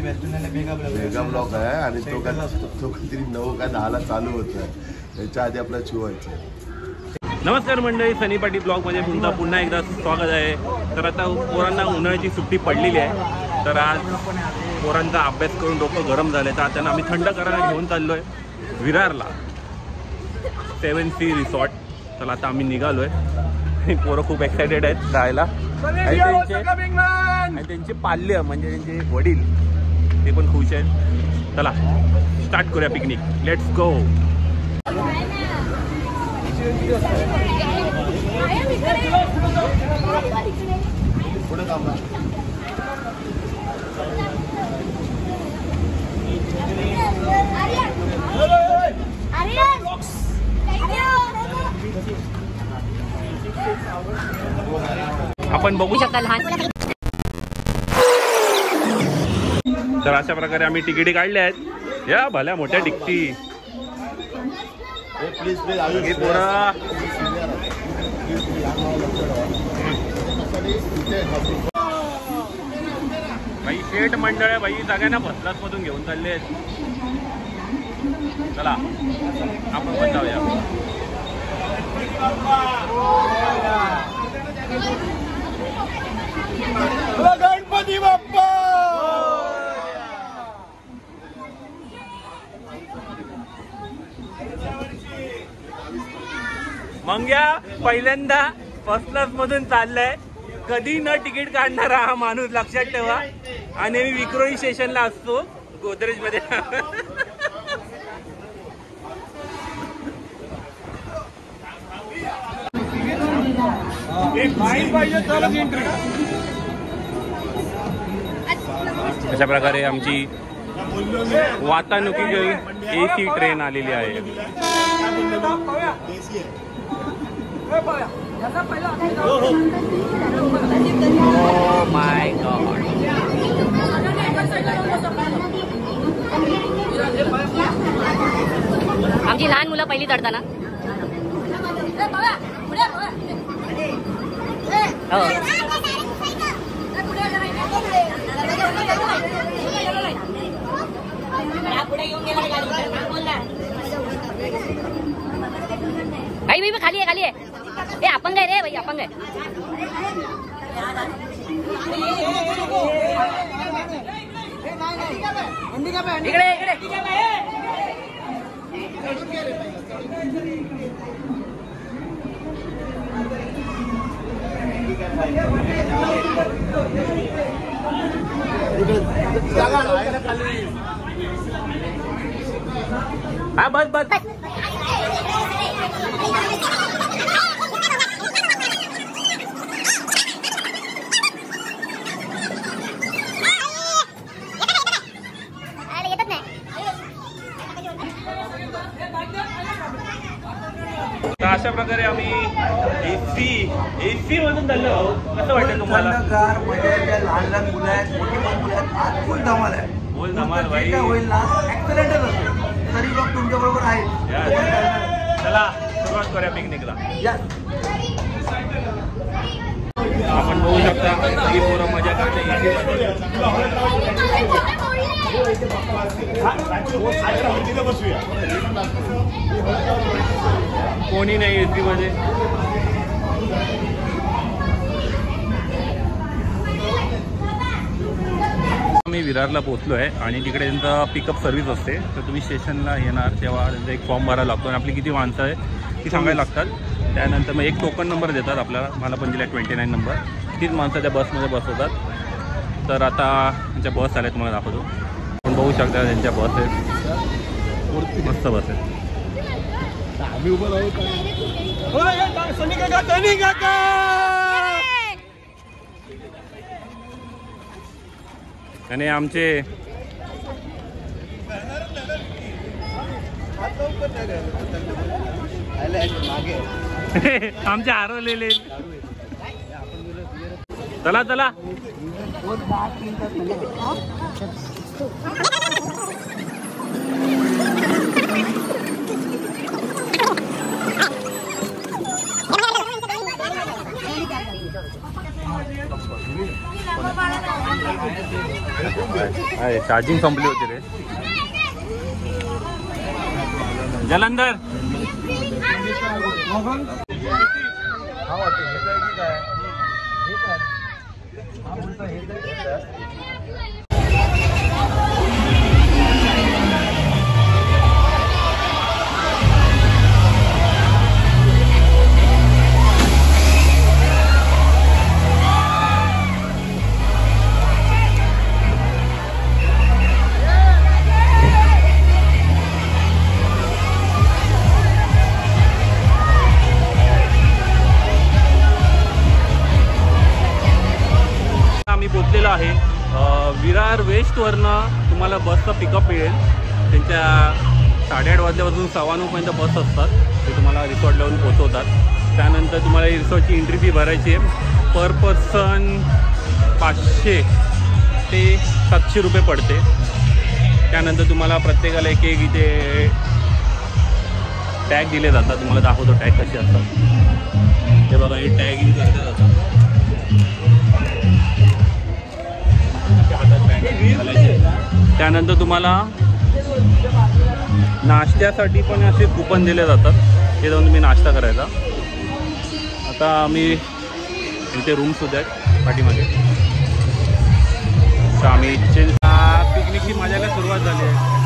Mega block आहे आणि तो काहीतरी 9 का 10 चालू होतोय. त्याच्या आधी आपला शो व्हायचा. नमस्कार मंडळी, सनी पाटील ब्लॉगमध्ये तुमचं पुन्हा एकदा स्वागत आहे. तर आता पोरांना उन्हाळ्याची सुट्टी पडलेली आहे. तर आज पोरांचा अभ्यास करून डोकं गरम झालं. तर आता आम्ही थंड करायला घेऊन चाललो आहे विरारला 7C रिसॉर्ट. तर आता आम्ही निघालो आहे. पोरं खूप एक्सायटेड आहेत जायला. आणि त्यांचे पाल्य म्हणजे त्यांचे वडील ते पण खुश आहेत. चला स्टार्ट करूया पिकनिक. Let's go. आपण बघू शकता लहान. तर अशा प्रकारे आम्ही तिकिटी काढल्या आहेत. या भल्या मोठ्या टिकटी. भाई शेठ मंडळ आहे भाई, सगळ्यांना फर्स्ट मधून घेऊन चालले आहेत. चला आपण पण जाऊया. गणपती बाप्पा. मंग्या पहिल्यांदा फर्स्ट क्लास मधून चाललाय. कधी न तिकीट काढणारा हा माणूस, लक्षात ठेवा. आणि मी विक्रोळी स्टेशनला असतो गोदरेज मध्ये. अशा प्रकारे आमची वातानुकूलित AC ट्रेन आलेली आहे. Oh my God. आमची लहान मुलं पहिली चढताना. हो. भाई भाई खाली आहे ए अपंग आहे रे भाई, अपंग आहे. इकडे इकडे. हा बस बस. अशा प्रकारे आम्ही AC मधून चाललो आहोत. कसं वाटतं तुम्हाला? लहान लहान मुलं आहेत, मोठी मुलं आहेत. आज फुल धमाल आहे. बोल धमाल भाई. होईल ना ऍक्सिडेंटच असेल तरी लोक तुमच्या बरोबर आहेत. चला सुरुवात करूया पिकनिकला. आपण बघू शकता ही पोरं मजा करते. कोणी नाही AC मध्ये. मी विरारला पोहोचलो आहे आणि तिकडे त्यांचा पिकअप सर्व्हिस असते. तर तुम्ही स्टेशनला येणार तेव्हा त्यांचा एक फॉर्म भरायला लागतो आणि आपली किती माणसं आहे ती सांगायला लागतात. त्यानंतर मग एक टोकन नंबर देतात आपल्याला. मला पण दिला 29 नंबर. तीच माणसं त्या बसमध्ये बसवतात. तर आता त्यांच्या बस आल्या तुम्हाला दाखवतो. आपण बघू शकता त्यांच्या बस आहेत, मस्त बस आहेत. आम्ही उभं राहू. आणि आमचे आमचे हरवलेले. चला चला. अरे चार्जिंग संपली होती रे. जलंधर पोचलेला आहे. विरार वेस्टवरनं तुम्हाला बसचा पिकअप मिळेल. त्यांच्या 8:30 वाजल्यापासून 9:15पर्यंत बस असतात. ते तुम्हाला रिसॉर्ट लावून पोचवतात. त्यानंतर तुम्हाला रिसॉर्टची एंट्री फी भरायची आहे. पर पर्सन 500 ते 700 रुपये पडते. त्यानंतर तुम्हाला प्रत्येकाला एक इथे टॅग दिले जातात. तुम्हाला दाखवतो टॅग कसे असतात. हे बघा, हे टॅगिंग करते जातात. त्यानंतर तुम्हाला नाश्त्यासाठी पण असे कुपन दिले जातात. हे जाऊन तुम्ही नाश्ता करायचा. आता आम्ही इथे रूमसुद्धा आहेत पाठीमागे. तर आम्ही पिकनिकची मजाला सुरुवात झाली आहे.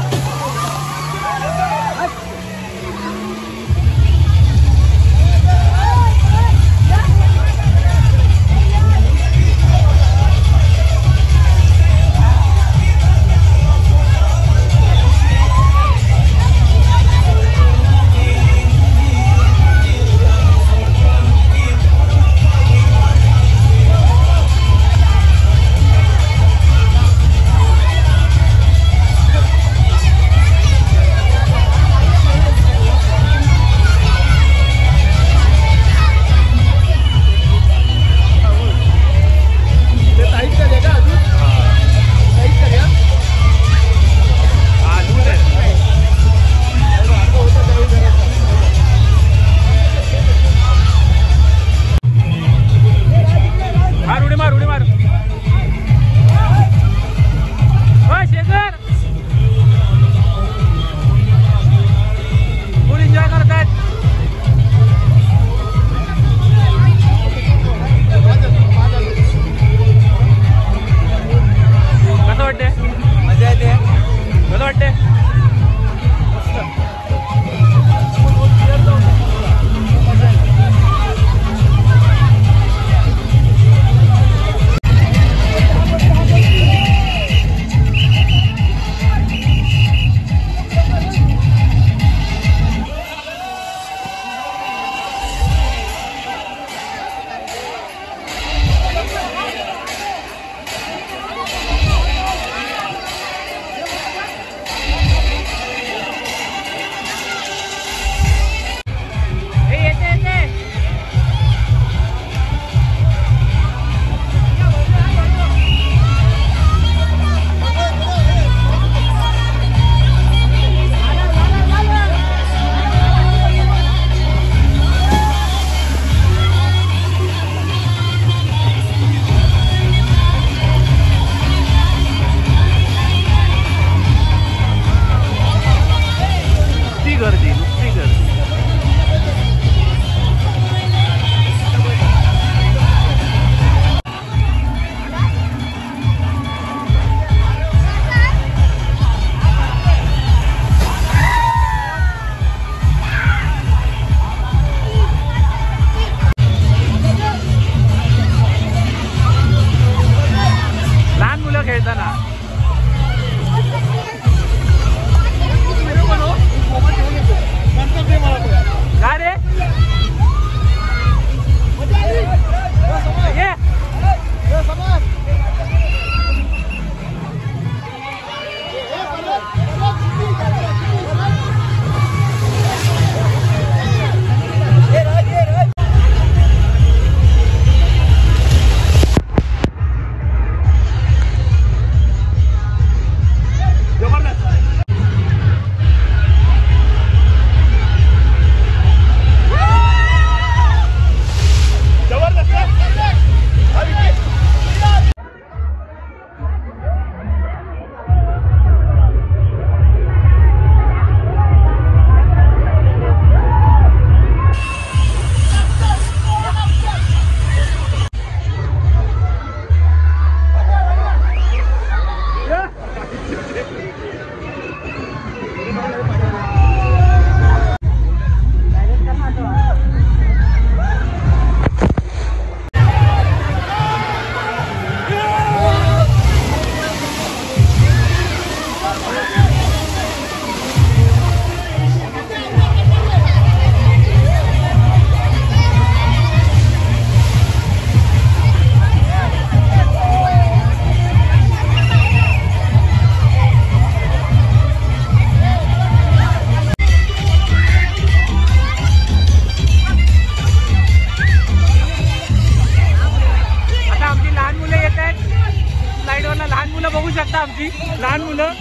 मुलं बघू शकता, आमची लहान मुलं,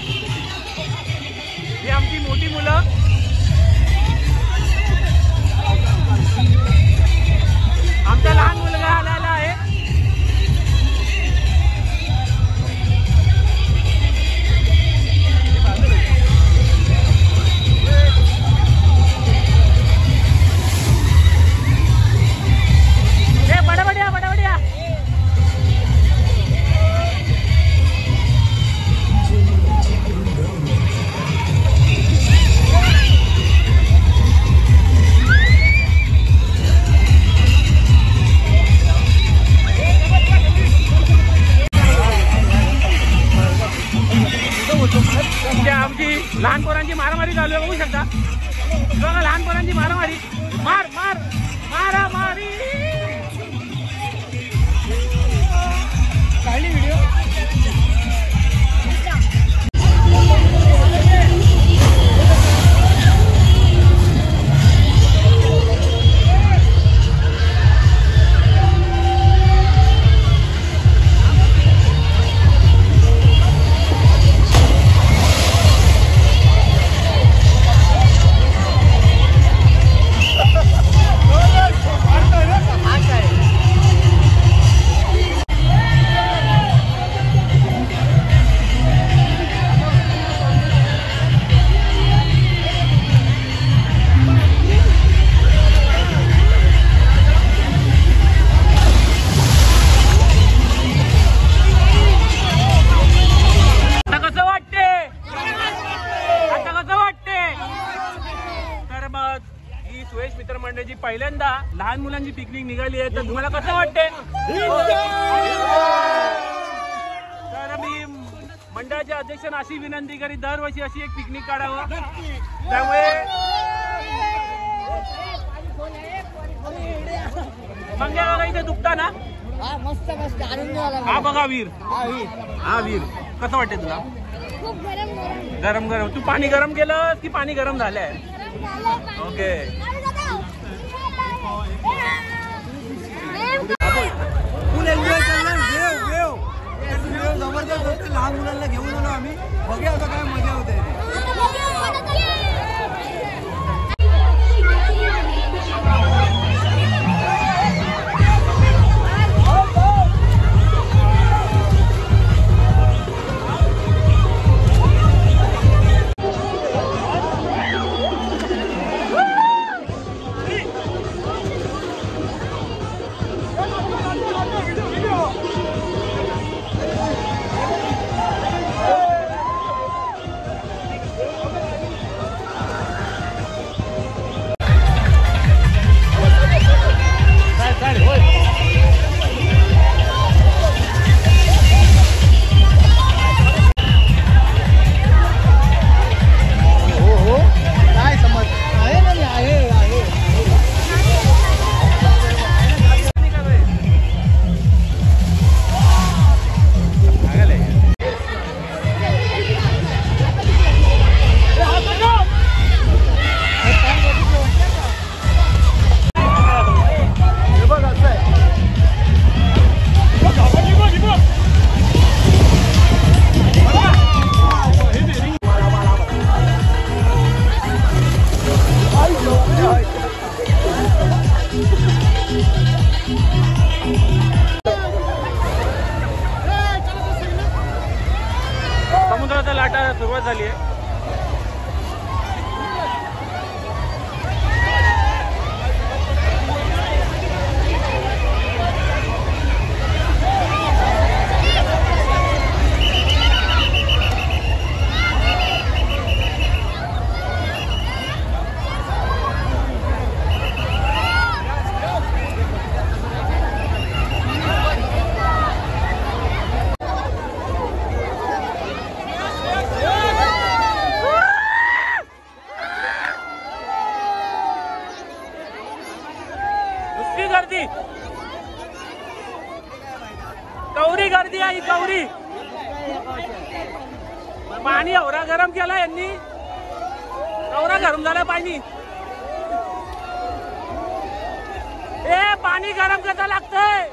ही आमची मोठी मुलं. आमचा लहान मुलगा आलेला आहे. बड़ा बढ़िया, बड़ा बढ़िया. आमची लहान पोरांची मारामारी चालू आहे, बघू शकता. बघा लहान पोरांची मारामारी, मार मार मारामारी. काढली व्हिडिओ. सुयश मित्रमंडळाची पहिल्यांदा लहान मुलांची पिकनिक निघाली आहे, तर तुम्हाला कसं वाटते? तर मी मंडळाच्या अध्यक्षांना अशी विनंती करी, दरवर्षी अशी एक पिकनिक काढावं. त्यामुळे मंग्या बघा इथे दुखता ना. मस्त मस्त आनंद झाला. हा बघा वीर, हा वीर, कसं वाटते तुला? खूप गरम गरम गरम. तू पाणी गरम केलं की पाणी गरम झालंय? ओके. फुल एन्जॉय करणार. वेव जबरदस्त होते. लहान मुलांना घेऊन आलो आम्ही. बघूया आता काय मजा होते. समुद्राच्या लाटा सुरुवात झाली आहे. गर्दी कवरी गर्दी आहे. कवरी पाणी एवढा गरम केला यांनी. एवढा गरम झाला पाणी. ए पाणी गरम कसं लागतंय?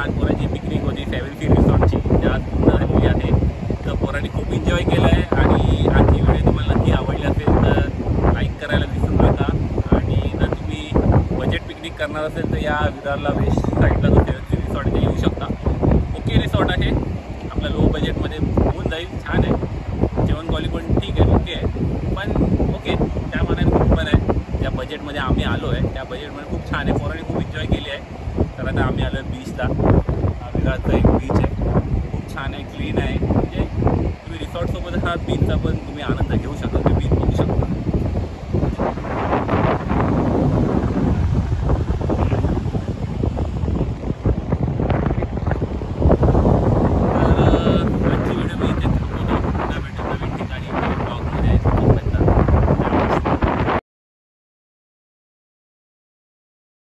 आज पोरांची पिकनिक होती फॅमिली रिसॉर्टची, ती आज पूर्ण झालेली आहे. तर पोरांनी खूप एन्जॉय केलं आहे आणि आजची व्हिडिओ तुम्हाला नक्की आवडली असेल तर लाईक करायला विसरू नका. आणि जर तुम्ही बजेट पिकनिक करणार असेल तर या विरारला वेस्ट साईडला जो फॅमिली रिसॉर्ट आहे येऊ शकता. ओके रिसॉर्ट आहे, आपल्या लो बजेटमध्ये होऊन जाईल, छान आहे. जेवण क्वालिटी पण ठीक आहे, ओके आहे, पण ओके त्या मानाने खूप पण आहे. ज्या बजेटमध्ये आम्ही आलो आहे त्या बजेटमध्ये खूप छान आहे, पोरांनी खूप एन्जॉय केली आहे. तर आता आम्ही आलो आहे बीचला. विरारचा एक बीच आहे, खूप छान आहे, क्लीन आहे. म्हणजे तुम्ही रिसॉर्टसोबत हा बीचचा पण तुम्ही आनंद घेऊ शकता, तुम्ही बीच बघू शकता.